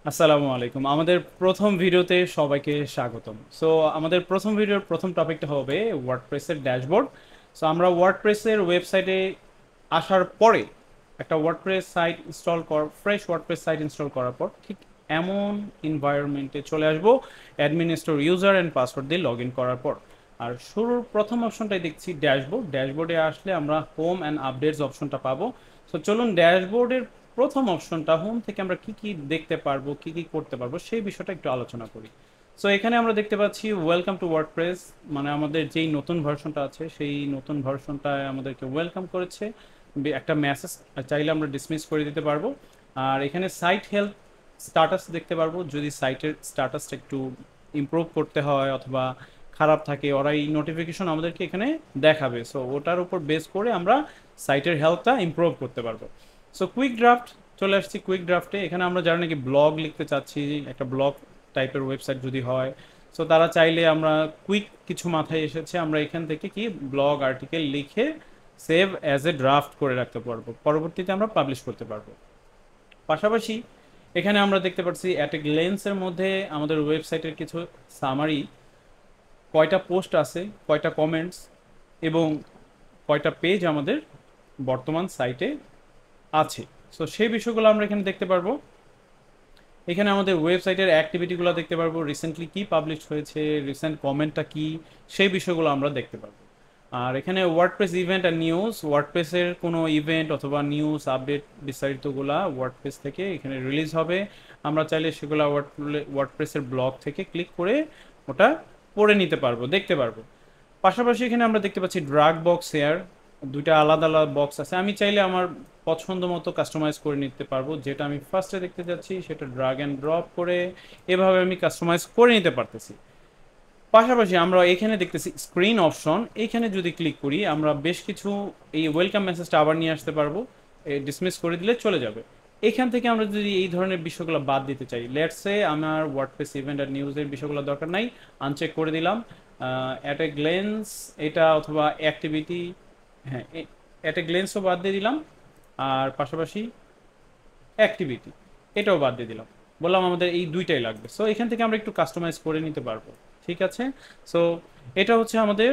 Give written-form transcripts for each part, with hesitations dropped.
আসসালামু আলাইকুম। আমাদের প্রথম ভিডিওতে সবাইকে স্বাগতম। সো আমাদের প্রথম ভিডিওর প্রথম টপিকটা হবে ওয়ার্ডপ্রেসের ড্যাশবোর্ড। সো আমরা ওয়ার্ডপ্রেসের ওয়েবসাইটে আসার পরে একটা WordPress site install fresh WordPress site install করার পর ঠিক এমন এনভায়রনমেন্টে চলে আসবো অ্যাডমিনিস্ট্রেটর ইউজার অ্যান্ড পাসওয়ার্ড দিয়ে লগ ইন করার পর। আর শুরুর প্রথম অপশনটাই দেখছি ড্যাশবোর্ড। ড্যাশবোর্ডে আসলে আমরা হোম অ্যান্ড আপডেটস অপশনটা পাবো। সো চলুন ড্যাশবোর্ডের প্রথম অপশনটা হোম থেকে আমরা কি কি দেখতে পারবো, কি কি করতে পারবো সেই বিষয়টা একটু আলোচনা করি। সো এখানে আমরা দেখতে পাচ্ছি ওয়েলকাম টু ওয়ার্ডপ্রেস, মানে আমাদের যেই নতুন ভার্সনটা আছে সেই নতুন ভার্সনটায় আমাদেরকে ওয়েলকাম করেছে। একটা মেসেজ চাইলে আমরা ডিসমিস করে দিতে পারবো। আর এখানে সাইট হেলথ স্ট্যাটাস দেখতে পারবো, যদি সাইটের স্ট্যাটাসটা একটু ইমপ্রুভ করতে হয় অথবা খারাপ থাকে, ওরা এই নোটিফিকেশন আমাদেরকে এখানে দেখাবে। সো ওটার উপর বেস করে আমরা সাইটের হেলথটা ইমপ্রুভ করতে পারবো। সো কুইক ড্রাফট চলে আসছি। কুইক ড্রাফটে এখানে আমরা যারা নাকি ব্লগ লিখতে চাচ্ছি, একটা ব্লগ টাইপের ওয়েবসাইট যদি হয়, সো তারা চাইলে আমরা কুইক কিছু মাথায় এসেছে আমরা এখান থেকে কি ব্লগ আর্টিকেল লিখে সেভ অ্যাজ এ ড্রাফট করে রাখতে পারবো, পরবর্তীতে আমরা পাবলিশ করতে পারবো। পাশাপাশি এখানে আমরা দেখতে পাচ্ছি অ্যাট এ গ্লেন্সের মধ্যে আমাদের ওয়েবসাইটের কিছু সামারি, কয়টা পোস্ট আছে, কয়টা কমেন্টস এবং কয়টা পেজ আমাদের বর্তমান সাইটে আছে। সো সেই বিষয়গুলো আমরা এখানে দেখতে পারবো। এখানে আমাদের ওয়েবসাইটের অ্যাক্টিভিটিগুলো দেখতে পারবো, রিসেন্টলি কি পাবলিশ হয়েছে, রিসেন্ট কমেন্টটা কি, সেই বিষয়গুলো আমরা দেখতে পারবো। আর এখানে ওয়ার্ডপ্রেস ইভেন্ট আর নিউজ, ওয়ার্ডপ্রেসের কোনো ইভেন্ট অথবা নিউজ আপডেট বিস্তারিতগুলা ওয়ার্ডপ্রেস থেকে এখানে রিলিজ হবে। আমরা চাইলে সেগুলো ওয়ার্ডপ্রেসের ব্লগ থেকে ক্লিক করে ওটা পড়ে নিতে পারবো, দেখতে পারবো। পাশাপাশি এখানে আমরা দেখতে পাচ্ছি ড্রাগ বক্স শেয়ার, দুইটা আলাদা আলাদা বক্স আছে। আমি চাইলে আমার পছন্দ মতো কাস্টমাইজ করে নিতে পারবো। যেটা আমি ফার্স্টে দেখতে যাচ্ছি সেটা ড্রাগ অ্যান্ড ড্রপ করে এভাবে আমি কাস্টমাইজ করে নিতে পারতেছি। পাশাপাশি আমরা এখানে দেখতেছি স্ক্রিন অপশন, এইখানে যদি ক্লিক করি আমরা বেশ কিছু এই ওয়েলকাম মেসেজটা আবার নিয়ে আসতে পারবো, ডিসমিস করে দিলে চলে যাবে। এখান থেকে আমরা যদি এই ধরনের বিষয়গুলো বাদ দিতে চাই, লেটসে আমার ওয়ার্ডপ্রেস ইভেন্ট আর নিউজের বিষয়গুলো দরকার নাই, আনচেক করে দিলাম। অ্যাট এ গ্লেন্স এটা অথবা অ্যাক্টিভিটি, হ্যাঁ অ্যাট এ গ্লেন্সও বাদ দিয়ে দিলাম। আর পাশাপাশি অ্যাক্টিভিটি এটাও বাদ দিয়ে দিলাম। বললাম আমাদের এই দুইটাই লাগবে। সো এখান থেকে আমরা একটু কাস্টমাইজ করে নিতে পারবো। ঠিক আছে। সো এটা হচ্ছে আমাদের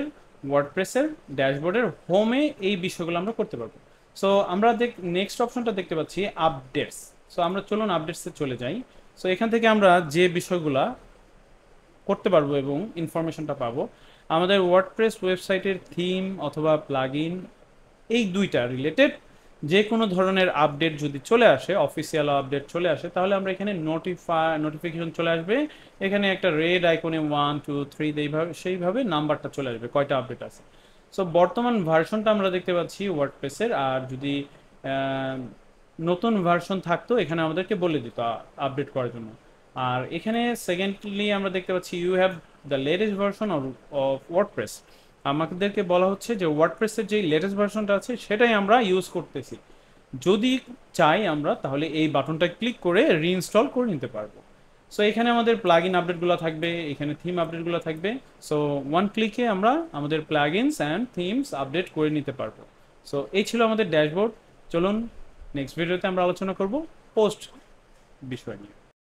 ওয়ার্ডপ্রেসের ড্যাশবোর্ডের হোমে এই বিষয়গুলো আমরা করতে পারবো। সো আমরা নেক্সট অপশনটা দেখতে পাচ্ছি আপডেটস। সো আমরা চলুন আপডেটসে চলে যাই। সো এখান থেকে আমরা যে বিষয়গুলা করতে পারবো এবং ইনফরমেশনটা পাবো, আমাদের ওয়ার্ডপ্রেস ওয়েবসাইটের থিম অথবা প্লাগইন এই দুইটা রিলেটেড যে কোনো ধরনের আপডেট যদি চলে আসে, অফিসিয়াল আপডেট চলে আসে, তাহলে আমরা এখানে নোটিফিকেশন চলে আসবে। এখানে একটা রেড আইকনে 1 2 3 এইভাবে সেইভাবে নাম্বারটা চলে আসবে কয়টা আপডেট আছে। সো বর্তমান ভার্সনটা আমরা দেখতে পাচ্ছি ওয়ার্ডপ্রেসের। আর যদি নতুন ভার্সন থাকতো এখানে আমাদেরকে বলে দিত আপডেট করার জন্য। আর এখানে সেকেন্ডলি আমরা দেখতে পাচ্ছি you have the latest version of WordPress. আমাদেরকে বলা হচ্ছে যে ওয়ার্ডপ্রেসের যেই লেটেস্ট ভার্সনটা আছে সেটাই আমরা ইউজ করতেছি। যদি চাই আমরা তাহলে এই বাটনটা ক্লিক করে রিইনস্টল করে নিতে পারবো। সো এখানে আমাদের প্লাগ ইন আপডেটগুলো থাকবে, এখানে থিম আপডেটগুলো থাকবে। সো ওয়ান ক্লিকে আমরা আমাদের plug ins and themes update করে নিতে পারবো। সো এই ছিল আমাদের ড্যাশবোর্ড। চলুন নেক্সট ভিডিওতে আমরা আলোচনা করব পোস্ট বিষয় নিয়ে।